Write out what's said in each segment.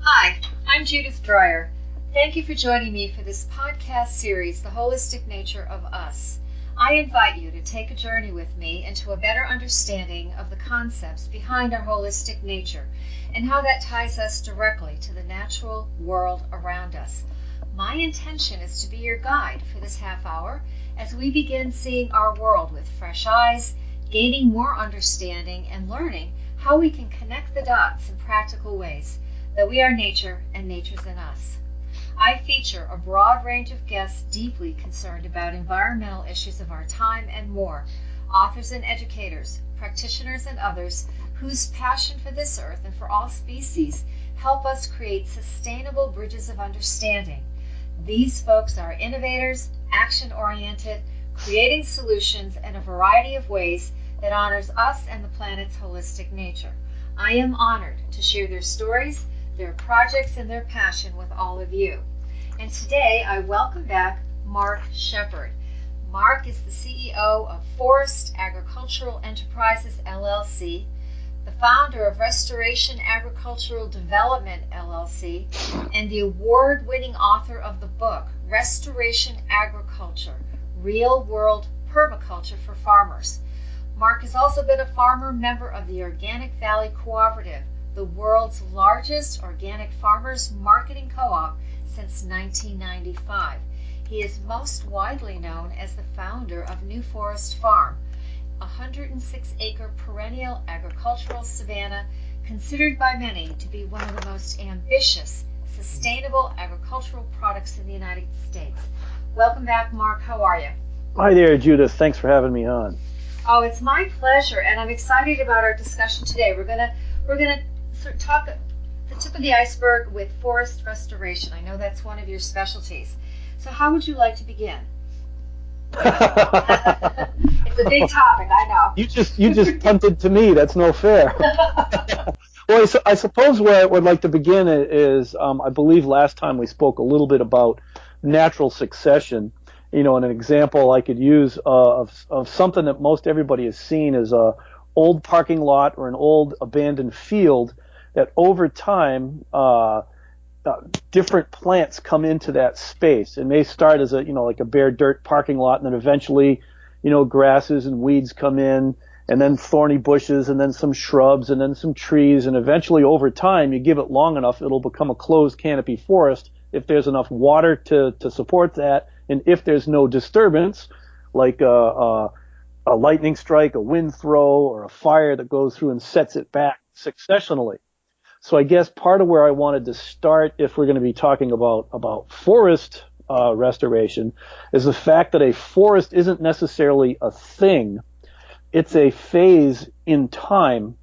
Hi, I'm Judith Dreyer. Thank you for joining me for this podcast series, The Holistic Nature of Us. I invite you to take a journey with me into a better understanding of the concepts behind our holistic nature and how that ties us directly to the natural world around us. My intention is to be your guide for this half hour as we begin seeing our world with fresh eyes, gaining more understanding and learning how we can connect the dots in practical ways, that we are nature and nature's in us. I feature a broad range of guests deeply concerned about environmental issues of our time and more, authors and educators, practitioners and others whose passion for this earth and for all species help us create sustainable bridges of understanding. These folks are innovators, action-oriented, creating solutions in a variety of ways that honors us and the planet's holistic nature. I am honored to share their stories, their projects, and their passion with all of you. And today I welcome back Mark Shepard. Mark is the CEO of Forest Agricultural Enterprises, LLC, the founder of Restoration Agricultural Development, LLC, and the award-winning author of the book, Restoration Agriculture, Real-World Permaculture for Farmers. Mark has also been a farmer member of the Organic Valley Cooperative, the world's largest organic farmers marketing co-op since 1995. He is most widely known as the founder of New Forest Farm, a 106-acre perennial agricultural savanna considered by many to be one of the most ambitious, sustainable agricultural products in the United States. Welcome back, Mark. How are you? Hi there, Judith. Thanks for having me on. Oh, it's my pleasure, and I'm excited about our discussion today. We're gonna sort of talk the tip of the iceberg with forest restoration. I know that's one of your specialties. So how would you like to begin? It's a big topic, I know. You just punted to me. That's no fair. Well, I suppose where I would like to begin is I believe last time we spoke a little bit about natural succession. You know, and an example I could use of something that most everybody has seen is a old parking lot or an old abandoned field that over time different plants come into that space. It may start as like a bare dirt parking lot, and then eventually, grasses and weeds come in, and then thorny bushes, and then some shrubs, and then some trees, and eventually over time, you give it long enough, it'll become a closed canopy forest if there's enough water to support that, and if there's no disturbance, like a lightning strike, a wind throw, or a fire that goes through and sets it back successionally. So I guess part of where I wanted to start, if we're going to be talking about forest restoration, is the fact that a forest isn't necessarily a thing. It's a phase in time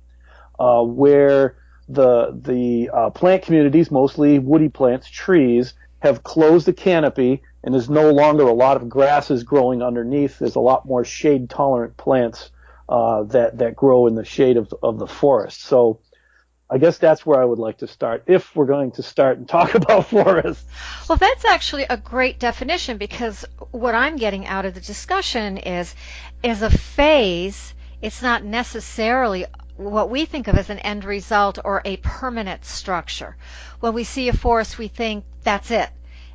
where the plant communities, mostly woody plants, trees, have closed the canopy, and there's no longer a lot of grasses growing underneath. There's a lot more shade-tolerant plants that grow in the shade of the forest. So I guess that's where I would like to start, if we're going to start and talk about forests. Well, that's actually a great definition, because what I'm getting out of the discussion is a phase. It's not necessarily what we think of as an end result or a permanent structure. When we see a forest, we think that's it.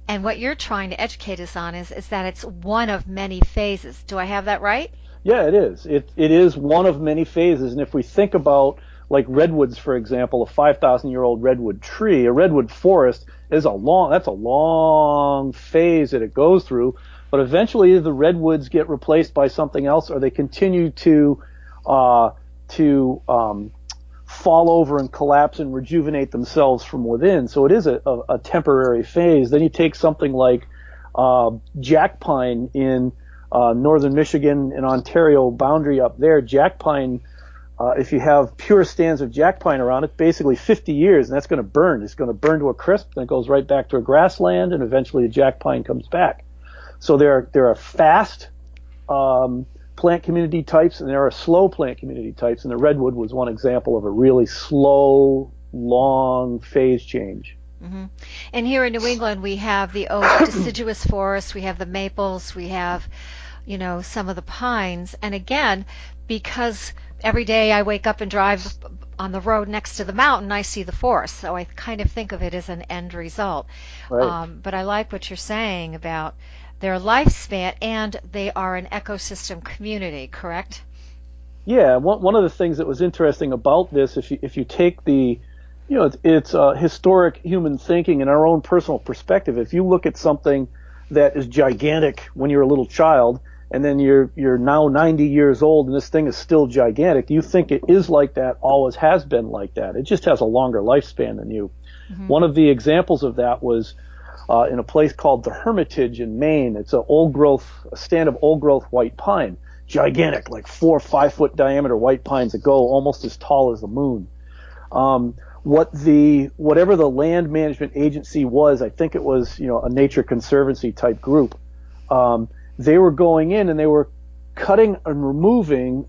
And what you're trying to educate us on is that it's one of many phases. Do I have that right? Yeah, it is. It is one of many phases. And if we think about, like redwoods, for example, a 5,000-year-old redwood tree, a redwood forest that's a long phase that it goes through. But eventually the redwoods get replaced by something else, or they continue to fall over and collapse and rejuvenate themselves from within. So it is a temporary phase. Then you take something like jack pine in northern Michigan and Ontario boundary up there. Jack pine, if you have pure stands of jack pine around it, basically 50 years, and that's going to burn. It's going to burn to a crisp, then it goes right back to a grassland, and eventually a jack pine comes back. So there are fast plant community types, and there are slow plant community types, and the redwood was one example of a really slow, long phase change. Mm-hmm. And here in New England, we have the oak deciduous forest, we have the maples, we have, some of the pines. And again, because every day I wake up and drive on the road next to the mountain, I see the forest. So I kind of think of it as an end result. Right. But I like what you're saying about their lifespan, and they are an ecosystem community, correct? Yeah, one of the things that was interesting about this, if you take the, it's historic human thinking and our own personal perspective. If you look at something that is gigantic when you're a little child, and then you're now 90 years old and this thing is still gigantic, you think it is like that, always has been like that. It just has a longer lifespan than you. Mm-hmm. One of the examples of that was in a place called the Hermitage in Maine. It's a stand of old growth white pine. Gigantic, like 4 or 5 foot diameter white pines that go almost as tall as the moon. Whatever the land management agency was, I think it was, a nature conservancy type group. They were going in and they were cutting and removing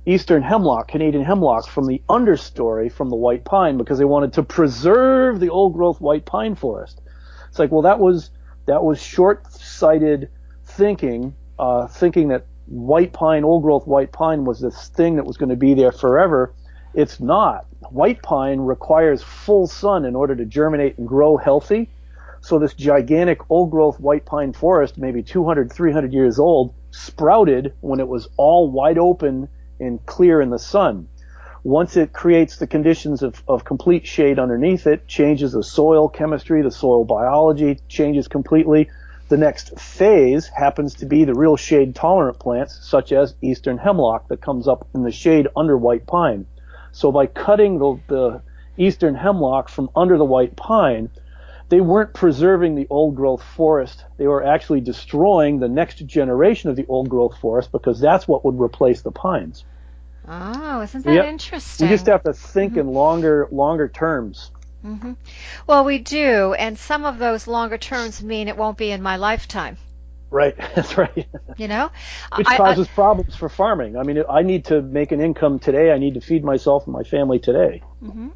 eastern hemlock, Canadian hemlock, from the understory from the white pine because they wanted to preserve the old growth white pine forest. It's like, well, that was short-sighted thinking that white pine, old growth white pine was this thing that was going to be there forever. It's not. White pine requires full sun in order to germinate and grow healthy. So this gigantic old growth white pine forest, maybe 200, 300 years old, sprouted when it was all wide open and clear in the sun. Once it creates the conditions of complete shade underneath it, changes the soil chemistry, the soil biology changes completely. The next phase happens to be the real shade tolerant plants, such as eastern hemlock that comes up in the shade under white pine. So by cutting the eastern hemlock from under the white pine, they weren't preserving the old growth forest. They were actually destroying the next generation of the old growth forest because that's what would replace the pines. Oh, isn't that interesting? We just have to think in longer terms. Mm-hmm. Well, we do, and some of those longer terms mean it won't be in my lifetime. Right, that's right. Which causes problems for farming. I mean, I need to make an income today. I need to feed myself and my family today. Mm-hmm.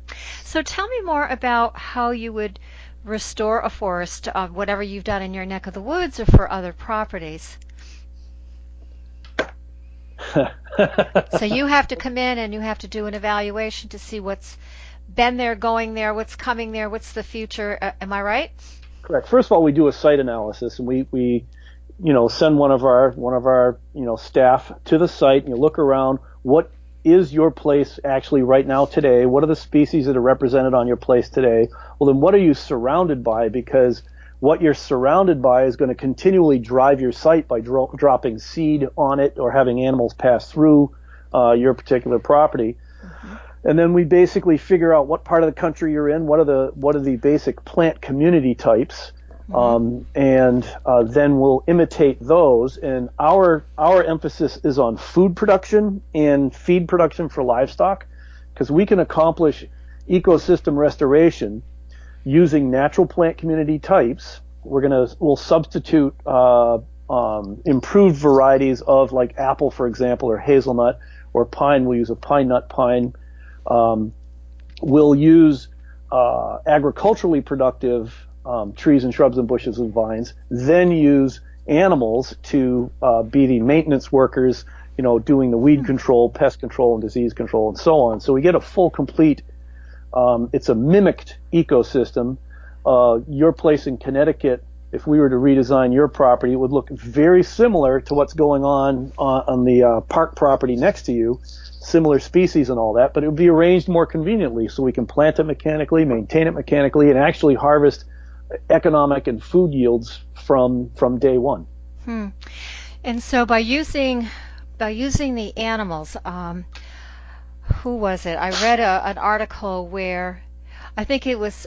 So tell me more about how you would restore a forest, whatever you've done in your neck of the woods or for other properties. So you have to come in and you have to do an evaluation to see what's been there, going there, what's coming there, what's the future. Am I right? Correct. First of all, we do a site analysis, and we send one of our staff to the site, and you look around. What is your place actually right now today? What are the species that are represented on your place today? Well, then what are you surrounded by? Because what you're surrounded by is going to continually drive your site by dropping seed on it or having animals pass through your particular property. Mm-hmm. And then we basically figure out what part of the country you're in, what are the basic plant community types, and then we'll imitate those. And our emphasis is on food production and feed production for livestock, because we can accomplish ecosystem restoration using natural plant community types. We'll substitute improved varieties of, like apple, for example, or hazelnut, or pine. We'll use a pine nut pine. We'll use agriculturally productive trees and shrubs and bushes and vines, then use animals to be the maintenance workers, doing the weed control, pest control, and disease control, and so on. So we get a full, complete, it's a mimicked ecosystem. Your place in Connecticut, if we were to redesign your property, it would look very similar to what's going on the park property next to you, similar species and all that, but it would be arranged more conveniently so we can plant it mechanically, maintain it mechanically, and actually harvest economic and food yields from day one. And so by using the animals, who was it? I read an article where I think it was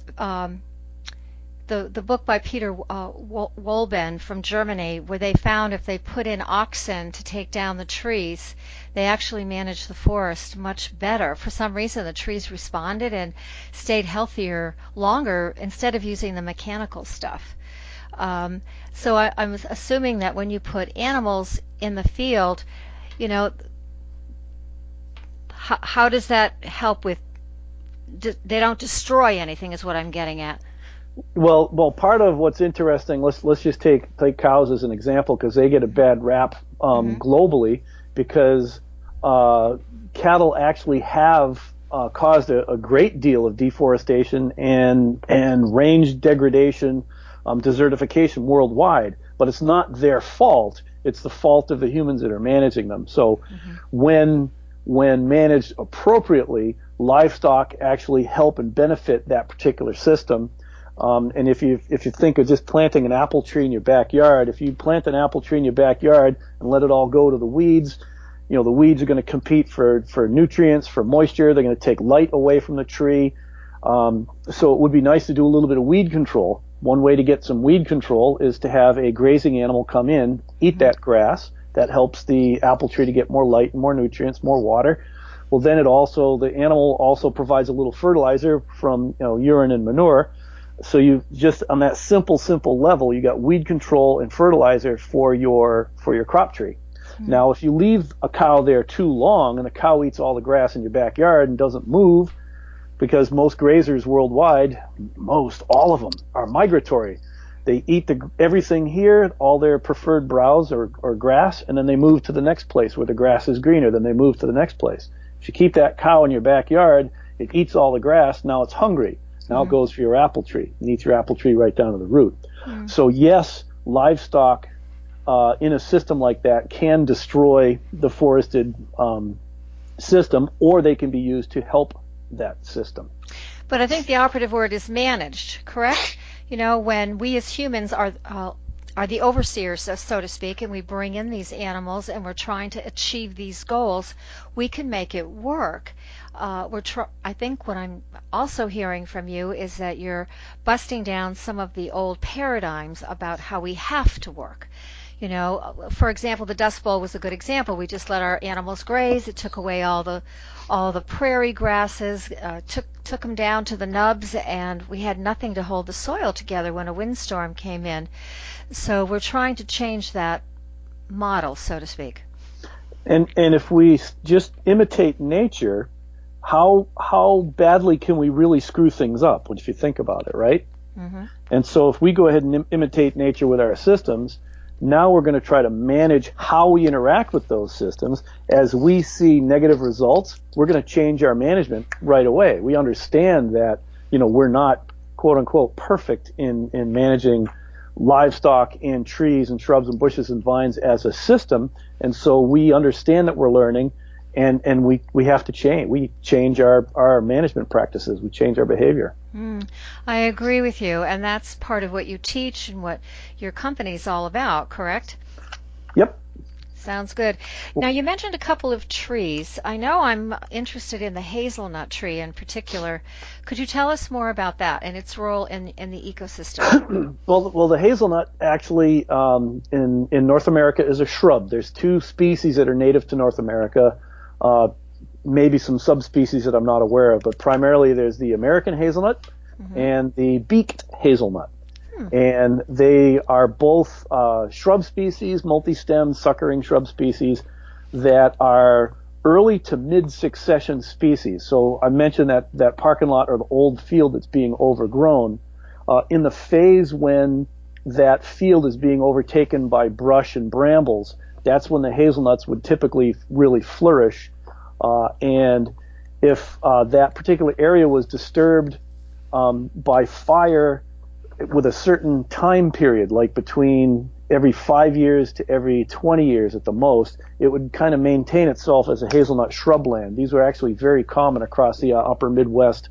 the book by Peter Wollben from Germany, where they found if they put in oxen to take down the trees, they actually managed the forest much better. For some reason, the trees responded and stayed healthier longer instead of using the mechanical stuff. So I'm assuming that when you put animals in the field, how does that help with? They don't destroy anything, is what I'm getting at. Well, part of what's interesting, let's just take cows as an example, because they get a bad rap globally, because cattle actually have caused a great deal of deforestation and range degradation, desertification worldwide. But it's not their fault. It's the fault of the humans that are managing them. So when managed appropriately, livestock actually help and benefit that particular system. And if you think of just planting an apple tree in your backyard, if you plant an apple tree in your backyard and let it all go to the weeds, the weeds are going to compete for nutrients, for moisture. They're going to take light away from the tree. So it would be nice to do a little bit of weed control. One way to get some weed control is to have a grazing animal come in, eat that grass. That helps the apple tree to get more light and more nutrients, more water. Well, then the animal also provides a little fertilizer from urine and manure. So you just on that simple level, you got weed control and fertilizer for your crop tree. Now, if you leave a cow there too long and the cow eats all the grass in your backyard and doesn't move, because most grazers worldwide, all of them are migratory. They eat everything here, all their preferred browse or grass, and then they move to the next place where the grass is greener. Then they move to the next place. If you keep that cow in your backyard, it eats all the grass. Now it's hungry. Now it goes for your apple tree and eats your apple tree right down to the root. So yes, livestock in a system like that can destroy the forested system, or they can be used to help that system. But I think the operative word is managed, correct? When we as humans are the overseers, so to speak, and we bring in these animals and we're trying to achieve these goals, we can make it work. I think what I'm also hearing from you is that you're busting down some of the old paradigms about how we have to work. For example, the Dust Bowl was a good example. We just let our animals graze. It took away all the prairie grasses, took them down to the nubs, and we had nothing to hold the soil together when a windstorm came in. So we're trying to change that model, so to speak. And if we just imitate nature, how badly can we really screw things up? If you think about it, right? And so if we go ahead and imitate nature with our systems, now we're going to try to manage how we interact with those systems. As we see negative results, we're going to change our management right away. We understand that, we're not, quote unquote, perfect in managing livestock and trees and shrubs and bushes and vines as a system. And so we understand that we're learning, and we have to change. We change our management practices. We change our behavior. I agree with you, and that's part of what you teach and what your company's all about, correct? Yep. Sounds good. Now, you mentioned a couple of trees. I know I'm interested in the hazelnut tree in particular. Could you tell us more about that and its role in the ecosystem? Well, the hazelnut actually in North America is a shrub. There's two species that are native to North America. Maybe some subspecies that I'm not aware of, but primarily there's the American hazelnut and the beaked hazelnut. And they are both shrub species, multi-stem suckering shrub species that are early to mid-succession species. So I mentioned that parking lot or the old field that's being overgrown. In the phase when that field is being overtaken by brush and brambles, that's when the hazelnuts would typically really flourish. And if that particular area was disturbed by fire with a certain time period, like between every 5 years to every 20 years at the most, it would kind of maintain itself as a hazelnut shrubland. These were actually very common across the upper Midwest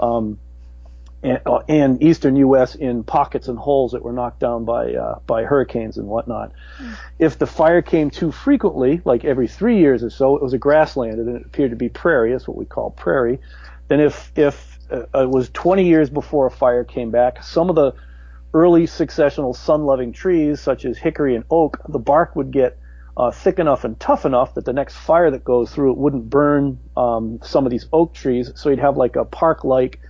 and eastern U.S. in pockets and holes that were knocked down by hurricanes and whatnot. If the fire came too frequently, like every 3 years or so, it was a grassland and it appeared to be prairie. That's what we call prairie. Then if it was 20 years before a fire came back, some of the early successional sun-loving trees, such as hickory and oak, the bark would get thick enough and tough enough that the next fire that goes through it wouldn't burn some of these oak trees. So you'd have like a park-like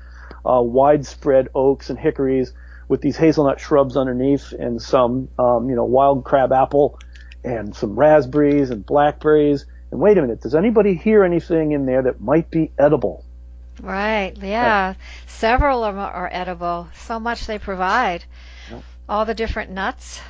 widespread oaks and hickories with these hazelnut shrubs underneath, and some wild crab apple and some raspberries and blackberries. And wait a minute, does anybody hear anything in there that might be edible? Right, yeah. Several of them are edible. So much they provide. All the different nuts,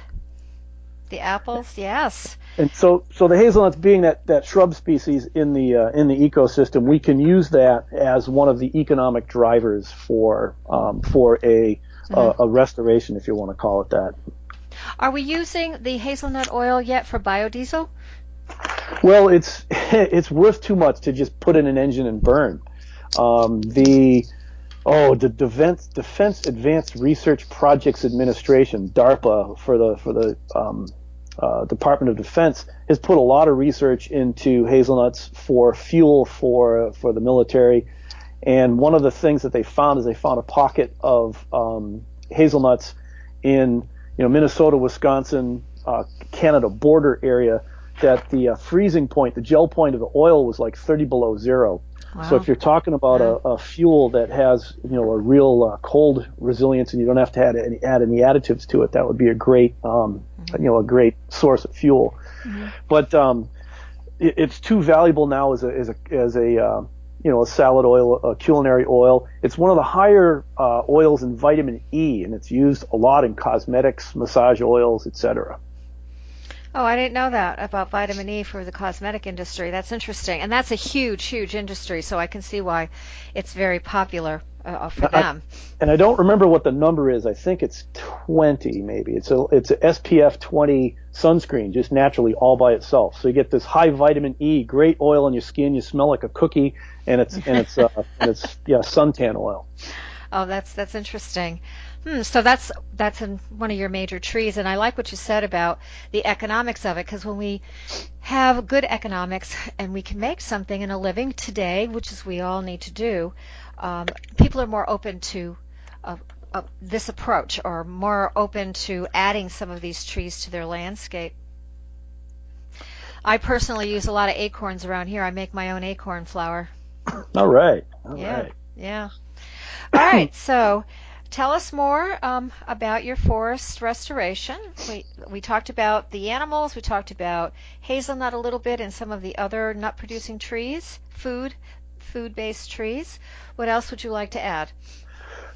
the apples, yes. And so the hazelnuts, being that shrub species in the ecosystem, we can use that as one of the economic drivers for a restoration, if you want to call it that. Are we using the hazelnut oil yet for biodiesel? Well, it's worth too much to just put in an engine and burn. The Defense Advanced Research Projects Administration, DARPA, for the Department of Defense, has put a lot of research into hazelnuts for fuel for the military. And one of the things that they found is they found a pocket of hazelnuts in Minnesota, Wisconsin, Canada border area, that the freezing point, the gel point of the oil was like 30 below zero. Wow. So if you're talking about a fuel that has a real cold resilience, and you don't have to add any additives to it, that would be a great a great source of fuel. Mm-hmm. But it's too valuable now as a salad oil, a culinary oil. It's one of the higher oils in vitamin E, and it's used a lot in cosmetics, massage oils, etc. Oh, I didn't know that about vitamin E for the cosmetic industry. That's interesting. And that's a huge, huge industry, so I can see why it's very popular for them. And I don't remember what the number is. I think it's 20 maybe. It's a SPF 20 sunscreen just naturally all by itself. So you get this high vitamin E, great oil on your skin, you smell like a cookie, and it's suntan oil. Oh, that's interesting. So that's in one of your major trees, and I like what you said about the economics of it, because when we have good economics and we can make something in a living today, which is we all need to do, people are more open to this approach, or more open to adding some of these trees to their landscape. I personally use a lot of acorns around here. I make my own acorn flour. All right. Yeah. All right, so tell us more about your forest restoration. We talked about the animals. We talked about hazelnut a little bit and some of the other nut-producing trees, food-based trees. What else would you like to add?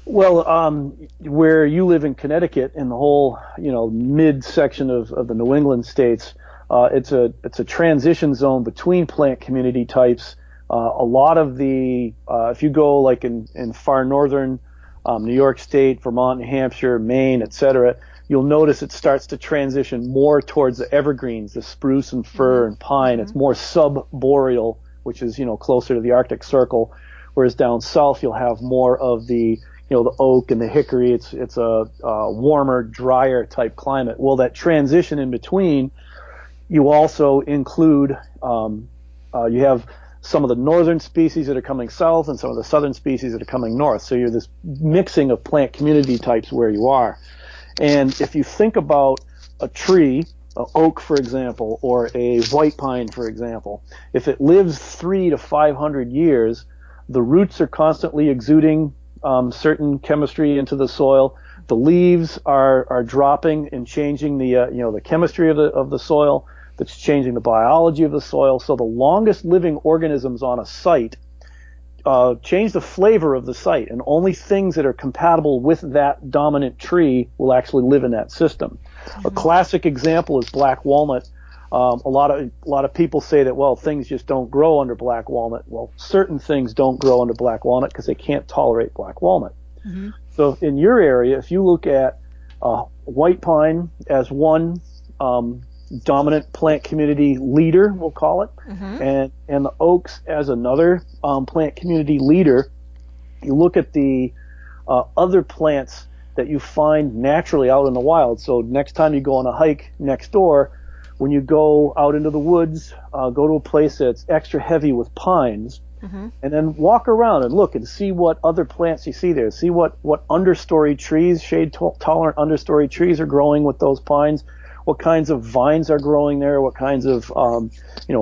Well, where you live in Connecticut, in the whole mid section of the New England states, it's a transition zone between plant community types. A lot of the if you go like in far northern New York State, Vermont, New Hampshire, Maine, etc., you'll notice it starts to transition more towards the evergreens, the spruce and fir and pine. It's more subboreal, which is closer to the Arctic Circle, whereas down south you'll have more of the the oak and the hickory. It's a warmer, drier type climate. Well, that transition in between, you also include you have some of the northern species that are coming south and some of the southern species that are coming north. So you're this mixing of plant community types where you are. And if you think about a tree, an oak, for example, or a white pine, for example, if it lives 300 to 500 years, the roots are constantly exuding certain chemistry into the soil. The leaves are dropping and changing the chemistry of the soil. That's changing the biology of the soil. So the longest living organisms on a site change the flavor of the site, and only things that are compatible with that dominant tree will actually live in that system. A classic example is black walnut. A lot of people say that, well, things just don't grow under black walnut. Well, certain things don't grow under black walnut because they can't tolerate black walnut. Mm-hmm. So in your area, if you look at white pine as one dominant plant community leader, we'll call it, and the oaks as another plant community leader, you look at the other plants that you find naturally out in the wild. So next time you go on a hike next door, when you go out into the woods, go to a place that's extra heavy with pines, and then walk around and look and see what other plants you see there. See what understory trees, shade-tolerant understory trees are growing with those pines. What kinds of vines are growing there? What kinds of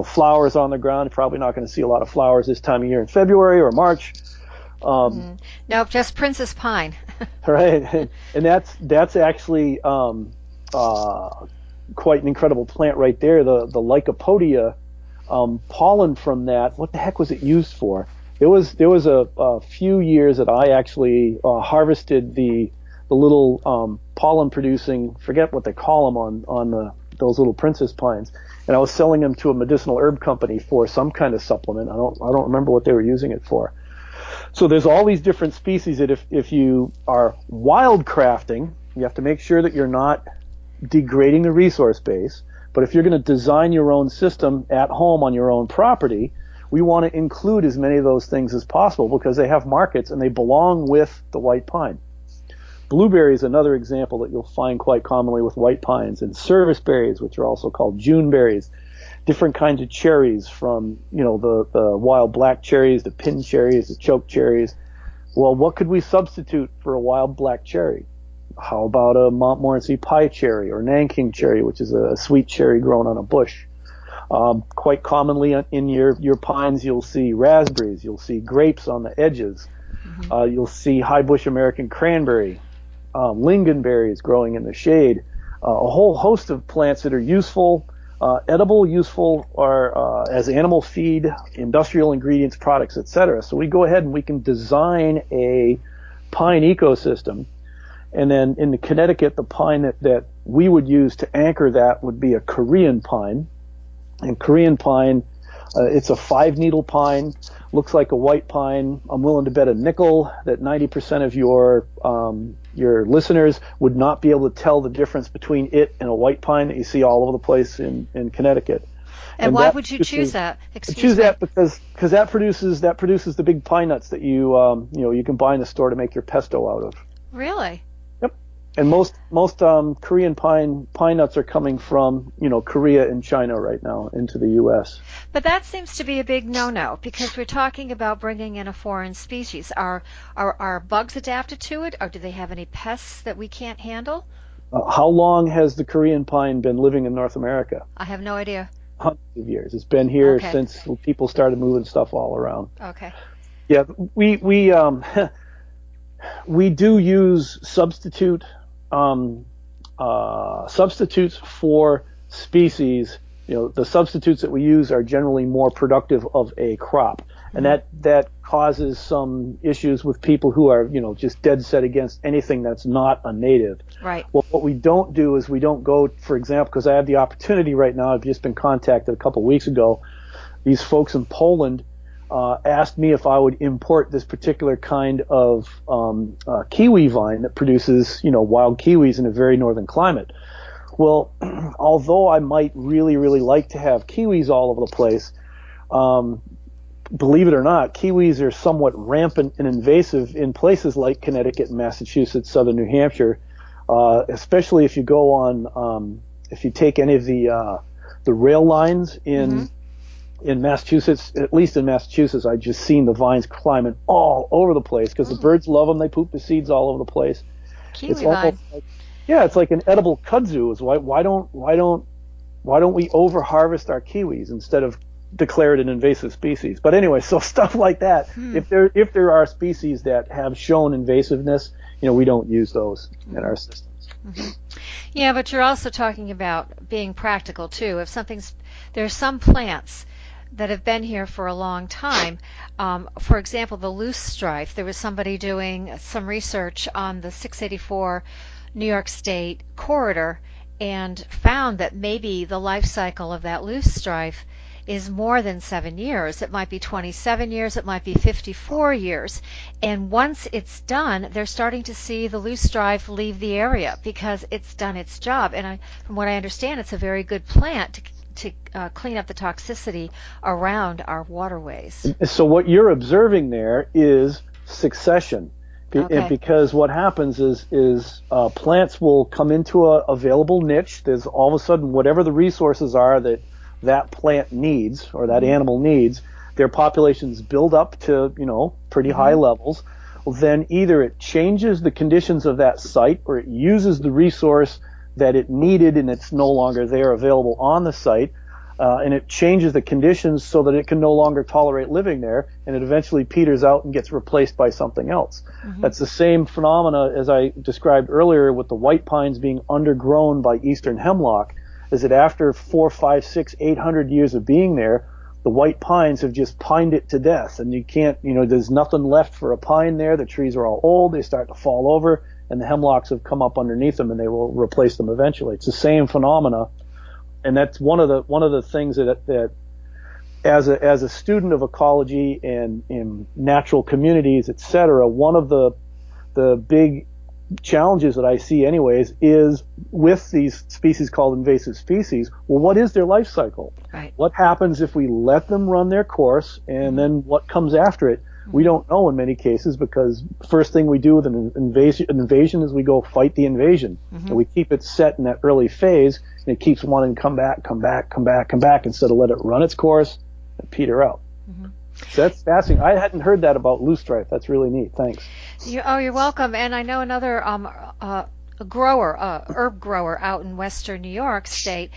flowers on the ground? You're probably not going to see a lot of flowers this time of year in February or March. Nope, just Princess Pine. Right, and that's actually quite an incredible plant right there. The Lycopodia, pollen from that. What the heck was it used for? There was a few years that I actually harvested the little pollen producing, forget what they call them on those little princess pines, and I was selling them to a medicinal herb company for some kind of supplement. I don't remember what they were using it for. So there's all these different species that if you are wild crafting, you have to make sure that you're not degrading the resource base. But if you're going to design your own system at home on your own property, we want to include as many of those things as possible because they have markets and they belong with the white pine. Blueberry is another example that you'll find quite commonly with white pines, and service berries, which are also called June berries, different kinds of cherries from, the wild black cherries, the pin cherries, the choke cherries. Well, what could we substitute for a wild black cherry? How about a Montmorency pie cherry or Nanking cherry, which is a sweet cherry grown on a bush? Quite commonly in your pines, you'll see raspberries, you'll see grapes on the edges, you'll see high bush American cranberry, lingonberries growing in the shade, a whole host of plants that are useful, edible, useful, or as animal feed, industrial ingredients, products, etc. So we go ahead and we can design a pine ecosystem. And then in Connecticut, the pine that we would use to anchor that would be a Korean pine. And Korean pine, it's a 5-needle pine, looks like a white pine. I'm willing to bet a nickel that 90% of your listeners would not be able to tell the difference between it and a white pine that you see all over the place in Connecticut. And why would you choose that? That because that produces the big pine nuts that you can buy in the store to make your pesto out of. Really? And most Korean pine nuts are coming from, Korea and China right now into the U.S. But that seems to be a big no-no because we're talking about bringing in a foreign species. Are bugs adapted to it, or do they have any pests that we can't handle? How long has the Korean pine been living in North America? I have no idea. Hundreds of years. It's been here since people started moving stuff all around. Okay. Yeah, we do use substitutes for species. The substitutes that we use are generally more productive of a crop, and that causes some issues with people who are just dead set against anything that's not a native. Right. Well, what we don't do is we don't go, for example, because I have the opportunity right now. I've just been contacted a couple of weeks ago. These folks in Poland asked me if I would import this particular kind of kiwi vine that produces, wild kiwis in a very northern climate. Well, although I might really, really like to have kiwis all over the place, believe it or not, kiwis are somewhat rampant and invasive in places like Connecticut, Massachusetts, southern New Hampshire, especially if you go on, if you take any of the rail lines in Massachusetts. At least in Massachusetts, I've just seen the vines climbing all over the place because the birds love them. They poop the seeds all over the place. Kiwi it's vine. It's like an edible kudzu. Is why don't we over harvest our kiwis instead of declare it an invasive species? But anyway, so stuff like that. If there are species that have shown invasiveness, we don't use those in our systems. Yeah, but you're also talking about being practical too. There's some plants that have been here for a long time. For example, the loosestrife. There was somebody doing some research on the 684 New York State corridor and found that maybe the life cycle of that loosestrife is more than 7 years. It might be 27 years, it might be 54 years. And once it's done, they're starting to see the loosestrife leave the area because it's done its job. And from what I understand, it's a very good plant to clean up the toxicity around our waterways. So what you're observing there is succession. Okay. Because what happens is plants will come into a available niche. There's all of a sudden whatever the resources are that plant needs or that animal needs, their populations build up to pretty high levels. Well, then either it changes the conditions of that site or it uses the resource that it needed and it's no longer there available on the site, and it changes the conditions so that it can no longer tolerate living there, and it eventually peters out and gets replaced by something else. That's the same phenomena as I described earlier with the white pines being undergrown by eastern hemlock, is that after 4, 5, 6, 800 years of being there, the white pines have just pined it to death, and you can't, there's nothing left for a pine there. The trees are all old, they start to fall over, and the hemlocks have come up underneath them and they will replace them eventually. It's the same phenomena And that's one of the things that as a student of ecology and in natural communities, et cetera, one of the big challenges that I see anyways is with these species called invasive species. Well, what is their life cycle? Right. What happens if we let them run their course, and then what comes after it? We don't know in many cases, because first thing we do with an invasion is we go fight the invasion. And we keep it set in that early phase, and it keeps wanting to come back instead of let it run its course and peter out. So that's fascinating. I hadn't heard that about loosestrife. That's really neat. Thanks. You're welcome. And I know another herb grower out in western New York State.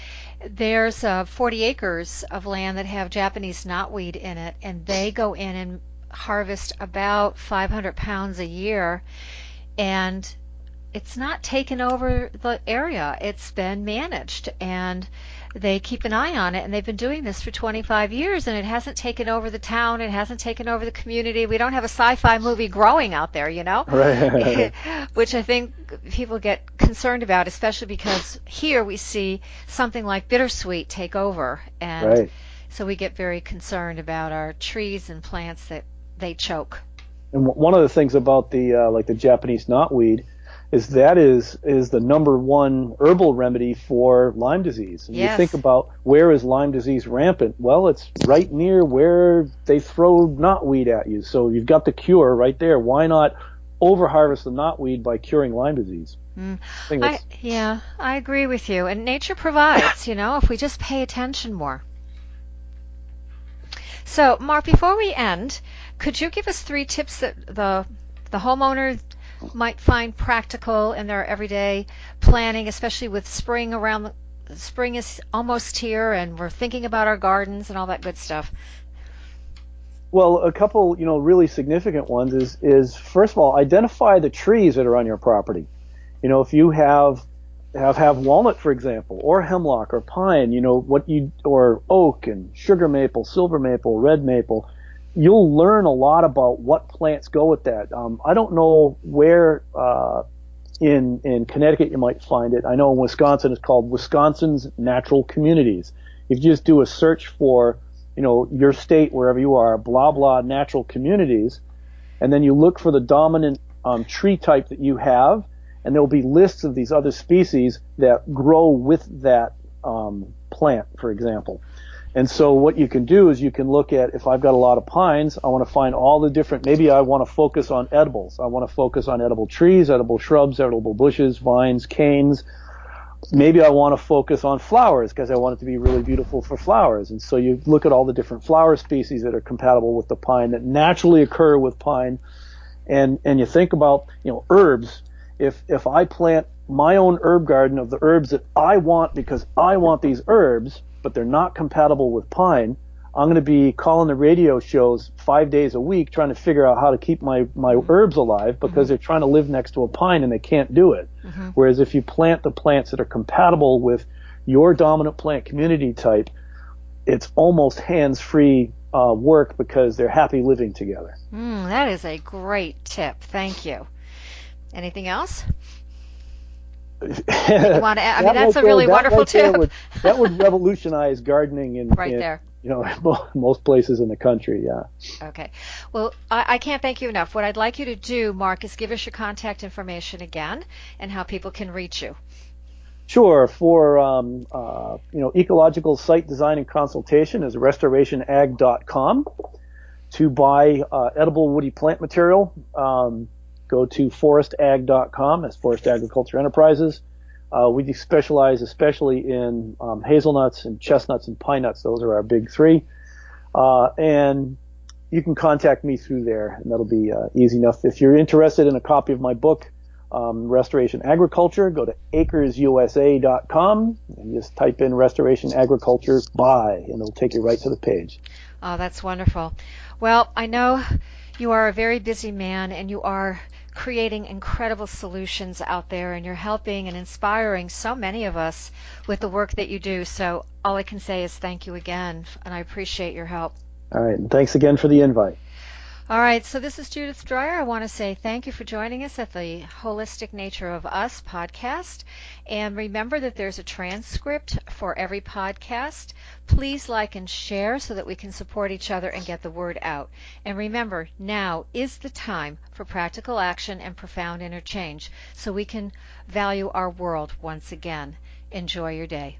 There's 40 acres of land that have Japanese knotweed in it, and they go in and harvest about 500 pounds a year, and it's not taken over the area. It's been managed, and they keep an eye on it, and they've been doing this for 25 years, and it hasn't taken over the town. It hasn't taken over the community. We don't have a sci-fi movie growing out there, Right. Which I think people get concerned about, especially because here we see something like bittersweet take over, and so we get very concerned about our trees and plants that they choke. And one of the things about the Japanese knotweed is the number one herbal remedy for Lyme disease. And you think about, where is Lyme disease rampant? Well, it's right near where they throw knotweed at you. So you've got the cure right there. Why not overharvest the knotweed by curing Lyme disease? I agree with you. And nature provides, if we just pay attention more. So, Mark, before we end, could you give us 3 tips that the homeowner might find practical in their everyday planning, especially with spring spring is almost here, and we're thinking about our gardens and all that good stuff? Well, a couple, really significant ones is first of all, identify the trees that are on your property. If you have walnut, for example, or hemlock or pine, or oak and sugar maple, silver maple, red maple, you'll learn a lot about what plants go with that. I don't know where in Connecticut you might find it. I know in Wisconsin it's called Wisconsin's Natural Communities. If you just do a search for, your state, wherever you are, blah, blah, natural communities, and then you look for the dominant tree type that you have, and there'll be lists of these other species that grow with that plant, for example. And so what you can do is you can look at, if I've got a lot of pines, I want to find all the different, maybe I want to focus on edibles. I want to focus on edible trees, edible shrubs, edible bushes, vines, canes. Maybe I want to focus on flowers because I want it to be really beautiful for flowers. And so you look at all the different flower species that are compatible with the pine, that naturally occur with pine. And you think about, herbs. If I plant my own herb garden of the herbs that I want because I want these herbs, but they're not compatible with pine, I'm going to be calling the radio shows 5 days a week trying to figure out how to keep my herbs alive because they're trying to live next to a pine and they can't do it. Whereas if you plant the plants that are compatible with your dominant plant community type, it's almost hands-free work because they're happy living together. That is a great tip. Thank you. Anything else? You want to add? That's a really wonderful tip. That would revolutionize gardening in there. Most places in the country, yeah. Okay. Well, I can't thank you enough. What I'd like you to do, Mark, is give us your contact information again and how people can reach you. Sure. For ecological site design and consultation is restorationag.com. To buy edible woody plant material, go to forestag.com. That's Forest Agriculture Enterprises. We specialize especially in hazelnuts and chestnuts and pine nuts. Those are our big 3. And you can contact me through there, and that'll be easy enough. If you're interested in a copy of my book, Restoration Agriculture, go to acresusa.com and just type in Restoration Agriculture buy, and it'll take you right to the page. Oh, that's wonderful. Well, I know you are a very busy man, and you are creating incredible solutions out there, and you're helping and inspiring so many of us with the work that you do. So all I can say is thank you again, and I appreciate your help. All right, and thanks again for the invite. All right, so this is Judith Dreyer. I want to say thank you for joining us at the Holistic Nature of Us podcast. And remember that there's a transcript for every podcast. Please like and share so that we can support each other and get the word out. And remember, now is the time for practical action and profound interchange so we can value our world once again. Enjoy your day.